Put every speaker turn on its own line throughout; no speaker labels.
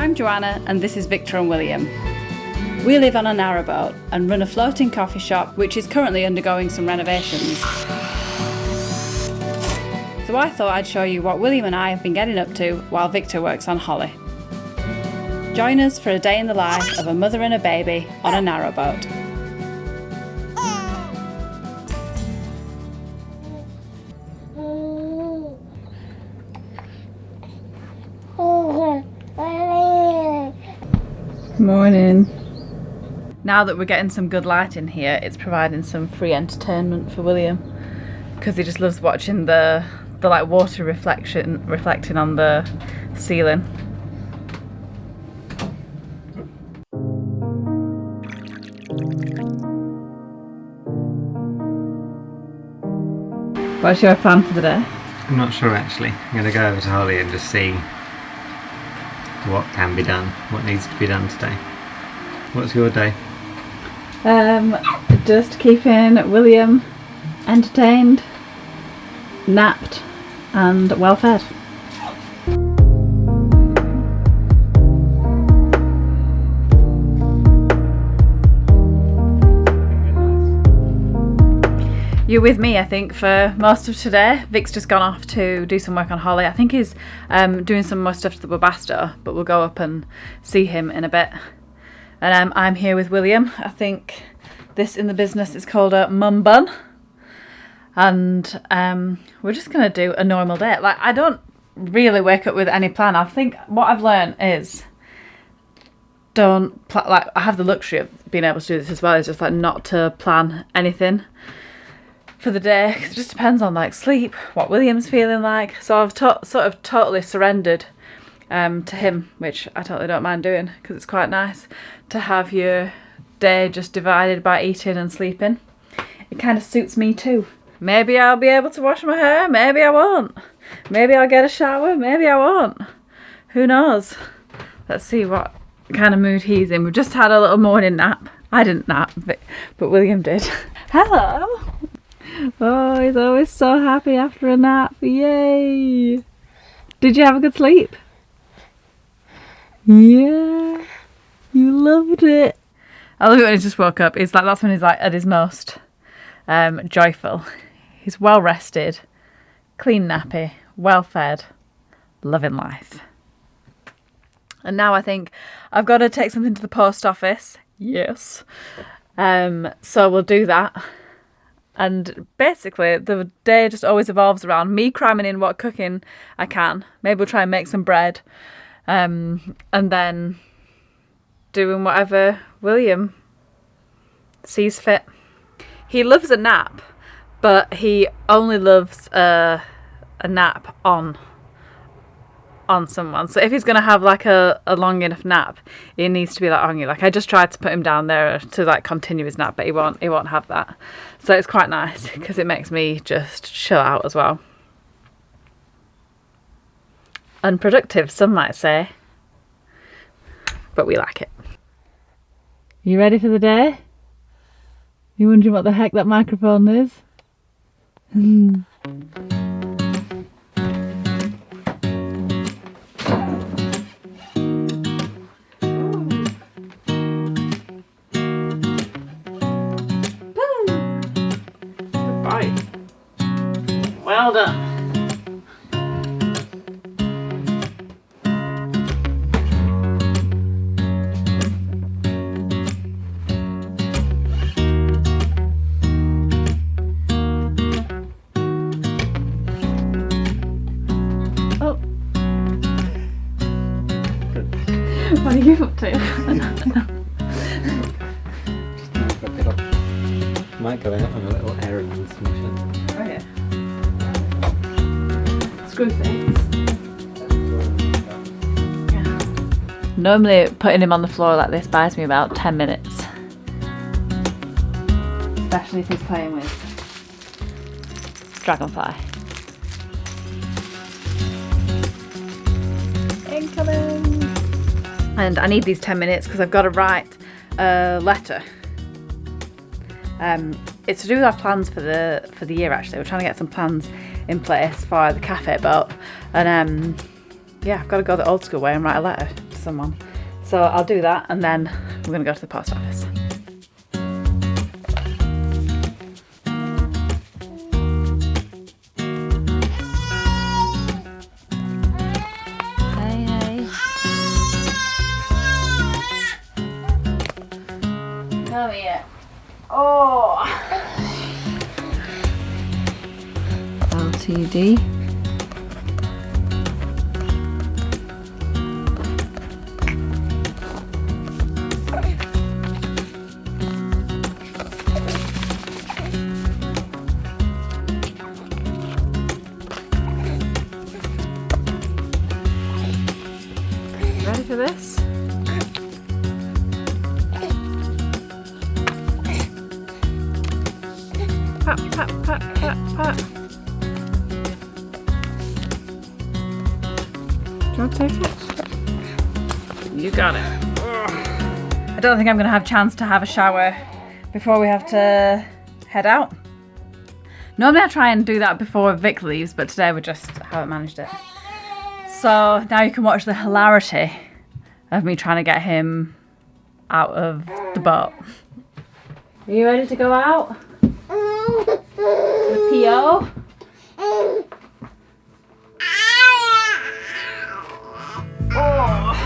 I'm Joanna and this is Victor and William. We live on a narrowboat and run a floating coffee shop which is currently undergoing some renovations. So I thought I'd show you what William and I have been getting up to while Victor works on Holly. Join us for a day in the life of a mother and a baby on a narrowboat. Morning. Now that we're getting some good light in here, it's providing some free entertainment for William because he just loves watching the like water reflecting on the ceiling. What's your plan for the day?
I'm not sure actually. I'm going to go over to Holly and just see what can be done, what needs to be done today. What's your day?
Just keeping William entertained, napped and well fed. You're with me, I think, for most of today. Vic's just gone off to do some work on Holly. I think he's doing some more stuff to the barista, but we'll go up and see him in a bit. And I'm here with William. I think this in the business is called a mum bun. And we're just going to do a normal day. Like, I don't really wake up with any plan. I think what I've learned is like, I have the luxury of being able to do this as well, is just like not to plan anything for the day, because it just depends on like sleep, what William's feeling like. So I've sort of totally surrendered to him, which I totally don't mind doing because it's quite nice to have your day just divided by eating and sleeping. It kind of suits me too. Maybe I'll be able to wash my hair, maybe I won't. Maybe I'll get a shower, maybe I won't. Who knows? Let's see what kind of mood he's in. We've just had a little morning nap. I didn't nap, but William did. Hello! Oh, he's always so happy after a nap. Yay! Did you have a good sleep? Yeah, you loved it. I love it when he just woke up. It's like that's when he's like at his most joyful. He's well rested, clean nappy, well fed, loving life. And now I think I've got to take something to the post office. Yes. So we'll do that. And basically the day just always evolves around me cramming in what cooking I can. Maybe we'll try and make some bread. And then doing whatever William sees fit. He loves a nap, but he only loves a nap on someone. So if he's going to have like a long enough nap, it needs to be like on you. Like I just tried to put him down there to like continue his nap, but he won't have that. So it's quite nice because it makes me just chill out as well. Unproductive, some might say, but we like it. You ready for the day? You wondering what the heck that microphone is? Well done. Oh. What are you up to?
Might go out on a little errands mission.
Oh yeah. Screw things. Yeah. Normally putting him on the floor like this buys me about 10 minutes. Especially if he's playing with Dragonfly. Incoming! And I need these 10 minutes because I've got to write a letter. It's to do with our plans for the year actually. We're trying to get some plans in place for the cafe boat, and yeah, I've got to go the old school way and write a letter to someone. So I'll do that and then we're going to go to the post office. Hey. Come here. Oh! LTD. Ready for this? Pat, pat, pat, pat, pat. Do you want to take it? You got it. I don't think I'm going to have a chance to have a shower before we have to head out. Normally I try and do that before Vic leaves, but today we just haven't managed it. So now you can watch the hilarity of me trying to get him out of the boat. Are you ready to go out? The PO? Oh.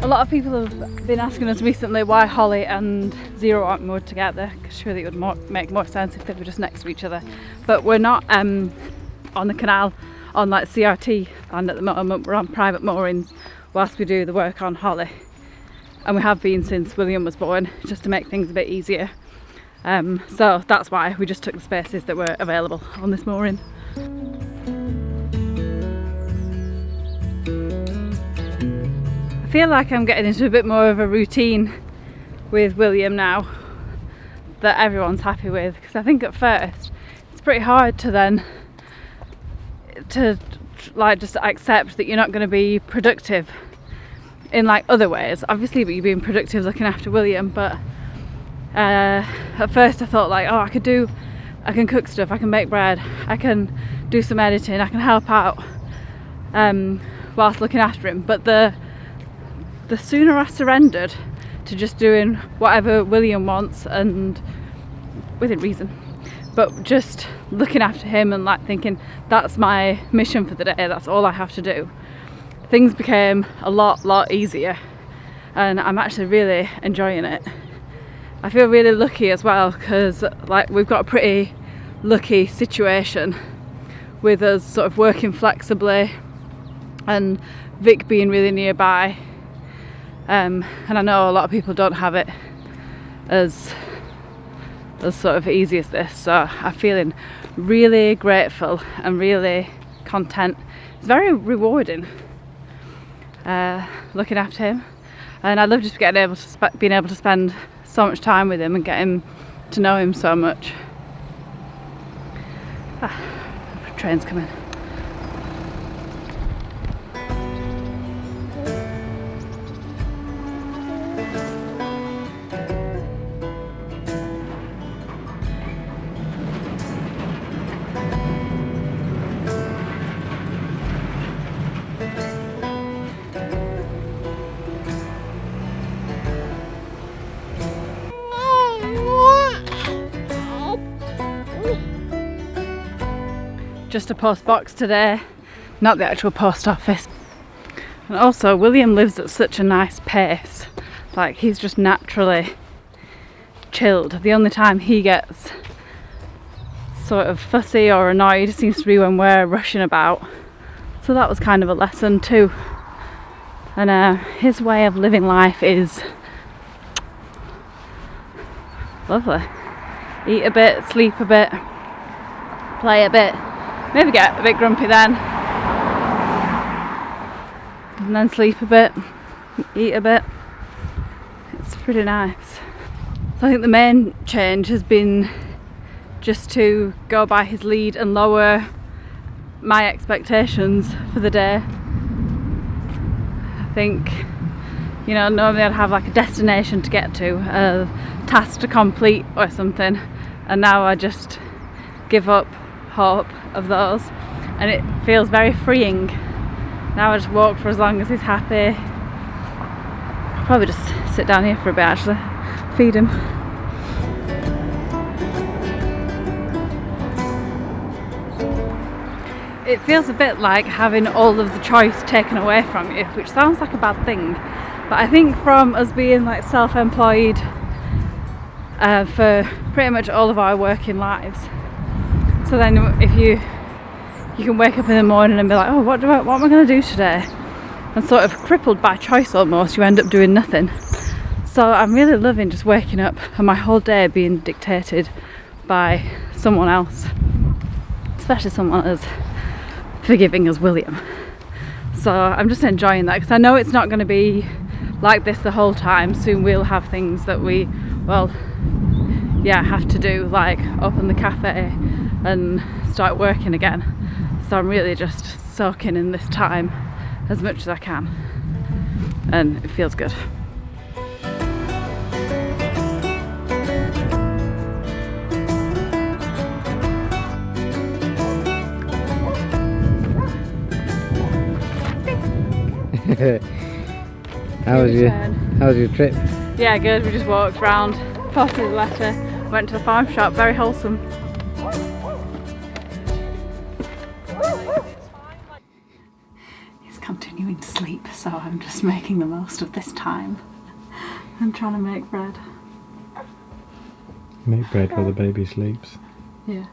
A lot of people have been asking us recently why Holly and Zero aren't moored together, because surely it would make more sense if they were just next to each other. But we're not on the canal on like CRT land at the moment. We're on private moorings whilst we do the work on Holly, and we have been since William was born, just to make things a bit easier. So that's why we just took the spaces that were available on this mooring. I feel like I'm getting into a bit more of a routine with William now that everyone's happy with, because I think at first it's pretty hard to then like just accept that you're not going to be productive in like other ways. Obviously, but you're being productive looking after William, but at first I thought like, oh, I can cook stuff, I can make bread, I can do some editing, I can help out whilst looking after him. But the sooner I surrendered to just doing whatever William wants, and within reason, but just looking after him and like thinking that's my mission for the day, that's all I have to do, things became a lot easier, and I'm actually really enjoying it. I feel really lucky as well, because like we've got a pretty lucky situation with us sort of working flexibly and Vic being really nearby. And I know a lot of people don't have it as sort of easy as this, so I'm feeling really grateful and really content. It's very rewarding looking after him, and I love just being able to spend so much time with him and getting to know him so much. Train's coming. Just a post box today, not the actual post office. And also William lives at such a nice pace, like he's just naturally chilled. The only time he gets sort of fussy or annoyed seems to be when we're rushing about, so that was kind of a lesson too, And his way of living life is lovely. Eat a bit, sleep a bit, play a bit, maybe get a bit grumpy then, and then sleep a bit, eat a bit. It's pretty nice. So I think the main change has been just to go by his lead and lower my expectations for the day. I think, you know, normally I'd have like a destination to get to, a task to complete or something, and now I just give up hope of those, and it feels very freeing. Now I just walk for as long as he's happy. I'll probably just sit down here for a bit actually, feed him. It feels a bit like having all of the choice taken away from you, which sounds like a bad thing, but I think from us being like self-employed for pretty much all of our working lives, so then if you can wake up in the morning and be like, oh, what am I going to do today, and sort of crippled by choice almost, you end up doing nothing. So I'm really loving just waking up and my whole day being dictated by someone else, especially someone as forgiving as William. So I'm just enjoying that, because I know it's not going to be like this the whole time. Soon we'll have things that we, well, yeah, have to do, like open the cafe and start working again. So I'm really just soaking in this time as much as I can, and it feels good.
How was your trip?
Yeah, good. We just walked round, posted a letter, went to the farm shop. Very wholesome. He's continuing to sleep, so I'm just making the most of this time. I'm trying to make bread.
Make bread while the baby sleeps.
Yeah.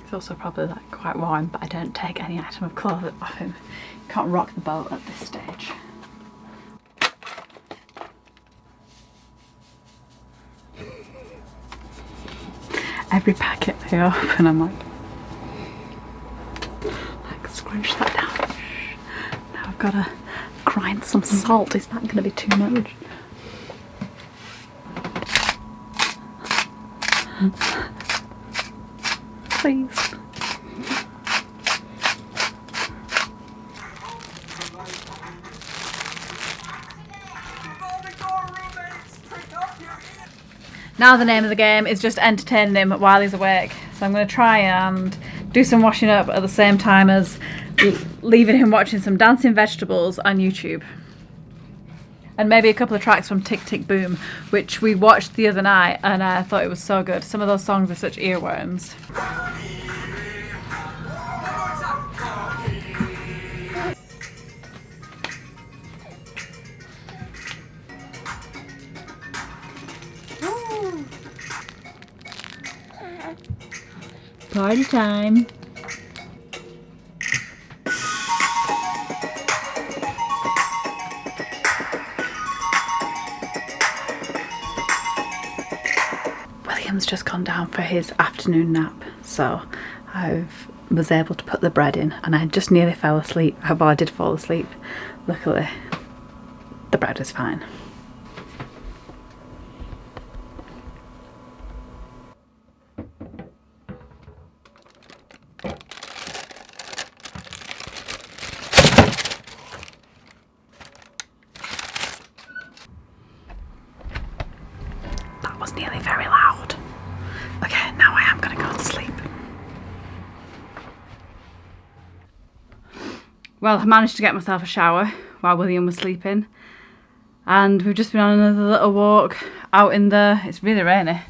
It's also probably like quite warm, but I don't take any item of clothing off him. Can't rock the boat at this stage. Every packet I open, I'm like scrunch that down. Now I've got to grind some salt. Is that going to be too much? Please. Now the name of the game is just entertaining him while he's awake. So I'm going to try and do some washing up at the same time as leaving him watching some dancing vegetables on YouTube. And maybe a couple of tracks from Tick Tick Boom, which we watched the other night, and I thought it was so good. Some of those songs are such earworms. Party time. William's just gone down for his afternoon nap, so I was able to put the bread in, and I just nearly fell asleep. Well, I did fall asleep. Luckily, the bread is fine. That was nearly very loud. Okay, now I am going to go to sleep. Well, I managed to get myself a shower while William was sleeping, and we've just been on another little walk out in it's really rainy.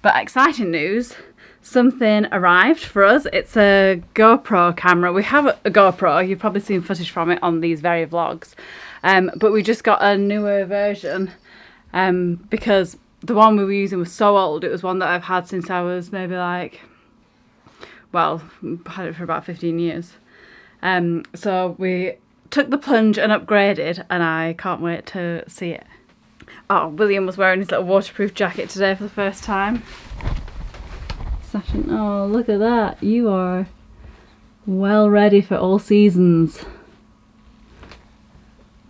But exciting news, something arrived for us. It's a GoPro camera. We have a GoPro, you've probably seen footage from it on these very vlogs, but we just got a newer version because the one we were using was so old. It was one that I've had since I was maybe like, well, had it for about 15 years. So we took the plunge and upgraded, and I can't wait to see it. Oh, William was wearing his little waterproof jacket today for the first time. Sashin, oh, look at that. You are well ready for all seasons.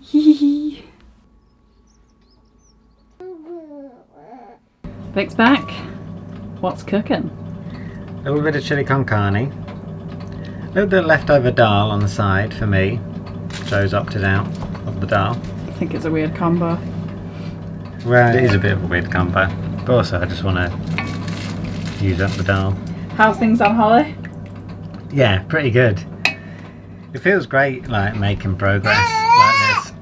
Hee. Vic's back. What's cooking?
A little bit of chili con carne. A little bit of leftover dal on the side for me. Joe's opted out of the dal.
I think it's a weird combo.
Well, it is a bit of a weird combo. But also I just want to use up the dal.
How's things on Holly?
Yeah, pretty good. It feels great, like making progress like this.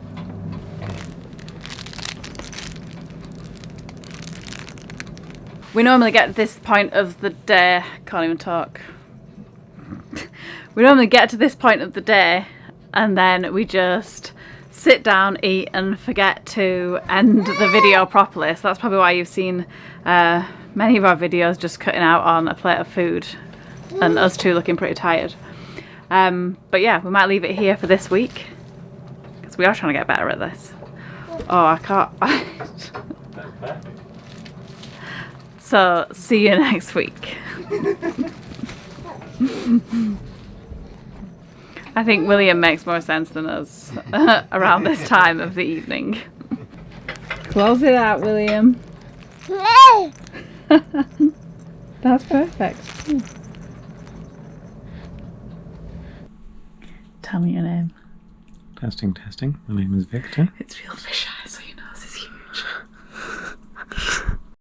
We normally get to this point of the day, can't even talk. We normally get to this point of the day and then we just sit down, eat and forget to end the video properly. So that's probably why you've seen many of our videos just cutting out on a plate of food and us two looking pretty tired. But yeah, we might leave it here for this week because we are trying to get better at this. Oh, I can't. So, see you next week. I think William makes more sense than us around this time of the evening. Close it out, William. That's perfect. Tell me your name.
Testing, testing. My name is Victor.
It's real Fisher.